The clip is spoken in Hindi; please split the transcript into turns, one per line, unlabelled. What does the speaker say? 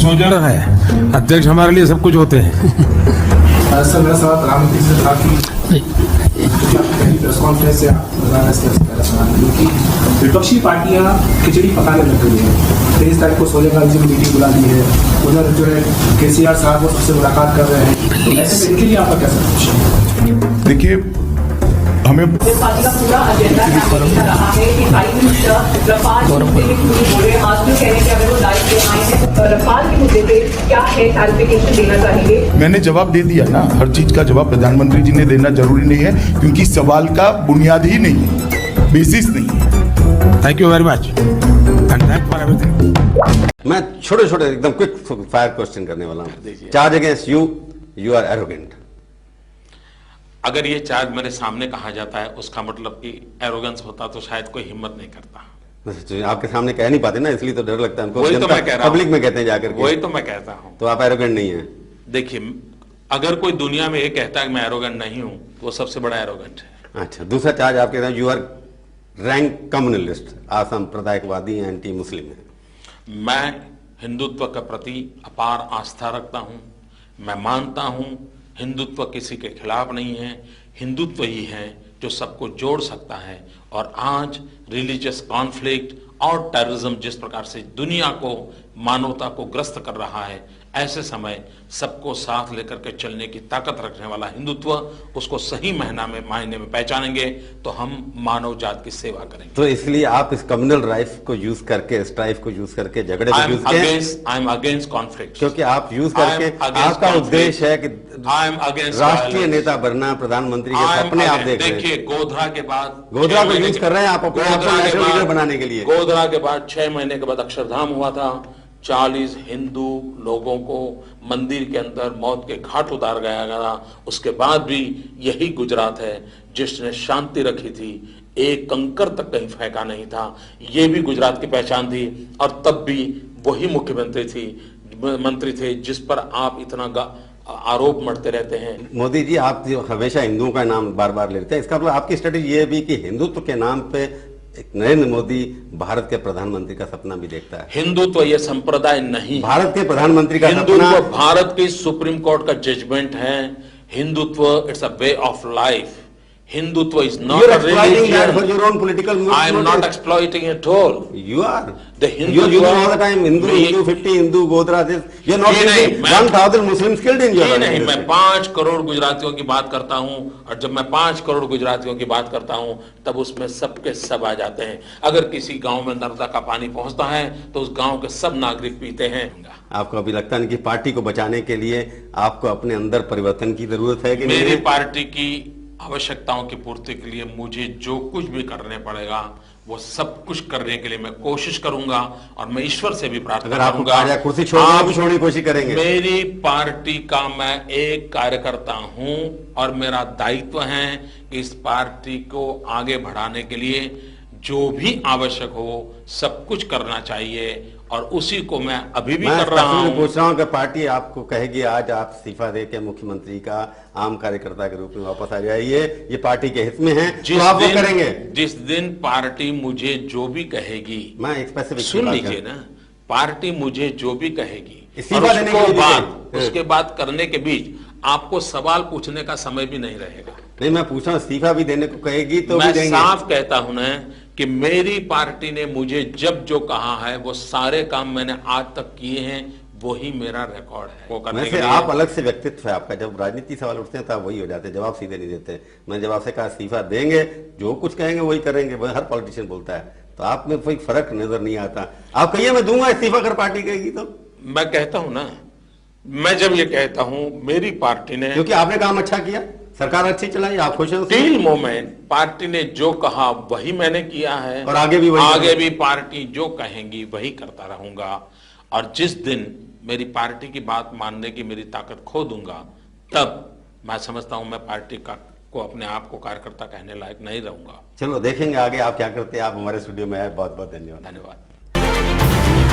सोल्जर है, अध्यक्ष हमारे लिए सब कुछ होते हैं।
सर मेरा सवाल प्रधानमंत्री से था कि प्रेस कॉन्फ्रेंस से क्योंकि विपक्षी पार्टियां खिचड़ी पकाने लग गई है। 23 तारीख को सोनिया गांधी की मीटिंग बुला दी है, उधर जो है केसीआर साहब वो सबसे मुलाकात कर रहे हैं, तो ऐसे में इनके लिए आपका कैसा कुछ?
देखिए, हमें
पार्टी का पूरा एजेंडा रहा है कि प्राइम मिनिस्टर रफाल के मुद्दे में क्यों बोल रहे हैं। आज कह रहे हैं कि अगर वो दायित्व आए हैं तो रफाल के मुद्दे पे क्या है क्लैरिफिकेशन देना चाहेंगे।
मैंने जवाब दे दिया ना, हर चीज का जवाब प्रधानमंत्री जी ने देना जरूरी नहीं है, क्योंकि सवाल का बुनियाद ही नहीं है, बेसिस नहीं है।
Thank you very much and thank for everything.
मैं छोटे छोटे एकदम क्विक फायर क्वेश्चन करने वाला हूँ। Charge against you, you are arrogant.
अगर ये चार्ज मेरे सामने कहा जाता है उसका मतलब कि एरोगेंस होता तो शायद कोई हिम्मत नहीं करता।
आपके सामने कह नहीं पाते ना, इसलिए तो डर लगता है हमको।
वही तो मैं कह रहा हूं।
पब्लिक में कहते हैं जाकर के।
वही तो मैं कहता हूं।
तो आप एरोगेंट नहीं है।
देखिए, अगर कोई दुनिया में ये कहता है कि मैं एरोगेंट नहीं हूं तो वो सबसे बड़ा एरोगेंट है।
अच्छा, दूसरा चार्ज आप कहते हैं यू आर रैंक कम्युनलिस्ट, असंप्रदायवादी, एंटी मुस्लिम है।
मैं हिंदुत्व के प्रति अपार आस्था रखता हूं। मैं मानता हूं हिंदुत्व किसी के खिलाफ नहीं है, हिंदुत्व ही है जो सबको जोड़ सकता है। और आज रिलीजियस कॉन्फ्लिक्ट और टेररिज्म जिस प्रकार से दुनिया को, मानवता को ग्रस्त कर रहा है, ऐसे समय सबको साथ लेकर के चलने की ताकत रखने वाला हिंदुत्व, उसको सही मायने में पहचानेंगे तो हम मानव जात की सेवा करेंगे।
तो इसलिए आप इस कम्युनल राइफ को यूज करके, स्ट्राइफ को यूज करके, झगड़े को यूज करके,
आई एम अगेंस्ट कॉन्फ्लिक्ट,
क्योंकि आप यूज करके आपका उद्देश्य है कि
आई एम अगेंस्ट
राष्ट्रीय नेता बनना, प्रधानमंत्री के सपने आप देख रहे हैं।
देखिए, गोधरा के बाद,
गोधरा को यूज कर रहे हैं आप अपने नेशनल लीडर बनाने के लिए।
गोधरा के बाद 6 महीने के बाद अक्षरधाम हुआ था। 40 हिंदू लोगों को मंदिर के अंदर मौत के घाट उतार गया गया। उसके बाद भी यही गुजरात है जिसने शांति रखी थी, एक कंकर तक कहीं फेंका नहीं था। ये भी गुजरात की पहचान थी। और तब भी वही मंत्री थे जिस पर आप इतना आरोप मढ़ते रहते हैं।
मोदी जी, आप जो हमेशा हिंदुओं का नाम बार बार लेते हैं, इसका मतलब आपकी स्ट्रेटेजी ये भी कि हिंदुत्व के नाम पे एक नरेंद्र मोदी भारत के प्रधानमंत्री का सपना भी देखता है।
हिंदुत्व ये संप्रदाय नहीं,
भारत के प्रधानमंत्री का
हिंदुत्व भारत की सुप्रीम कोर्ट का जजमेंट है। Hindutva it's a way of life. Hindutva is not a religion.
For your own political motives.
I am not exploiting at all.
You are.
The Hindutva.
You all the time Hindu 50 Hindu Godhra this. You are not using 1000 Muslims killed in your.
नहीं, मैं 5 करोड़ गुजरातियों की बात करता हूँ, और जब मैं 5 करोड़ गुजरातियों की बात करता हूँ तब उसमें सबके सब आ जाते हैं। अगर किसी गांव में नर्मदा का पानी पहुंचता है तो उस गांव के सब नागरिक पीते हैं।
आपको अभी लगता नहीं कि पार्टी को बचाने के लिए आपको अपने अंदर परिवर्तन की जरूरत है कि
मेरी पार्टी की आवश्यकताओं की पूर्ति के लिए मुझे जो कुछ भी करने पड़ेगा वो सब कुछ करने के लिए मैं कोशिश करूंगा। और मैं ईश्वर से भी प्रार्थना करूंगा,
कुर्सी छोड़ने की कोशिश करेंगे।
मेरी पार्टी का मैं एक कार्यकर्ता हूं और मेरा दायित्व है कि इस पार्टी को आगे बढ़ाने के लिए जो भी आवश्यक हो सब कुछ करना चाहिए। और उसी को मैं अभी भी कर रहा हूं।
पूछ रहा हूं कि पार्टी आपको कहेगी आज आप इस्तीफा दे के मुख्यमंत्री का आम कार्यकर्ता के रूप में वापस आ जाइए, ये पार्टी के हित में है, तो आप वो करेंगे?
जिस दिन पार्टी मुझे जो भी कहेगी,
मैं एक स्पेसिफिक
सुन लीजिए ना, पार्टी मुझे जो भी कहेगी
इस्तीफा देने के बाद,
उसके बाद करने के बीच आपको सवाल पूछने का समय भी नहीं रहेगा।
नहीं, मैं पूछ रहा हूं इस्तीफा भी देने को कहेगी तो
मैं
भी देंगे।
साफ कहता हूं ना कि मेरी पार्टी ने मुझे जब जो कहा है वो सारे काम मैंने आज तक किए हैं, वही मेरा रिकॉर्ड है। वो करने के लिए
आप अलग से व्यक्तित्व है आपका, जब राजनीति सवाल उठते हैं तब वही हो जाते हैं, जवाब सीधे नहीं देते। मैं जब आपसे कहा इस्तीफा देंगे, जो कुछ कहेंगे वही करेंगे, वही हर पॉलिटिशियन बोलता है, तो आप में कोई फर्क नजर नहीं आता। आप कहिए मैं दूंगा इस्तीफा, अगर पार्टी कहेगी तो।
मैं कहता हूं ना, मैं जब ये कहता हूं मेरी पार्टी ने,
क्योंकि आपने काम अच्छा किया, सरकार अच्छी चलाई, आप खुश हैं?
टिल मोमेंट पार्टी ने जो कहा वही मैंने किया है
और आगे भी
पार्टी जो कहेंगी वही करता रहूंगा। और जिस दिन मेरी पार्टी की बात मानने की मेरी ताकत खो दूंगा, तब मैं समझता हूं मैं पार्टी को अपने आप को कार्यकर्ता कहने लायक नहीं रहूंगा।
चलो देखेंगे आगे आप क्या करते हैं। आप हमारे स्टूडियो में आए, बहुत बहुत धन्यवाद।
धन्यवाद।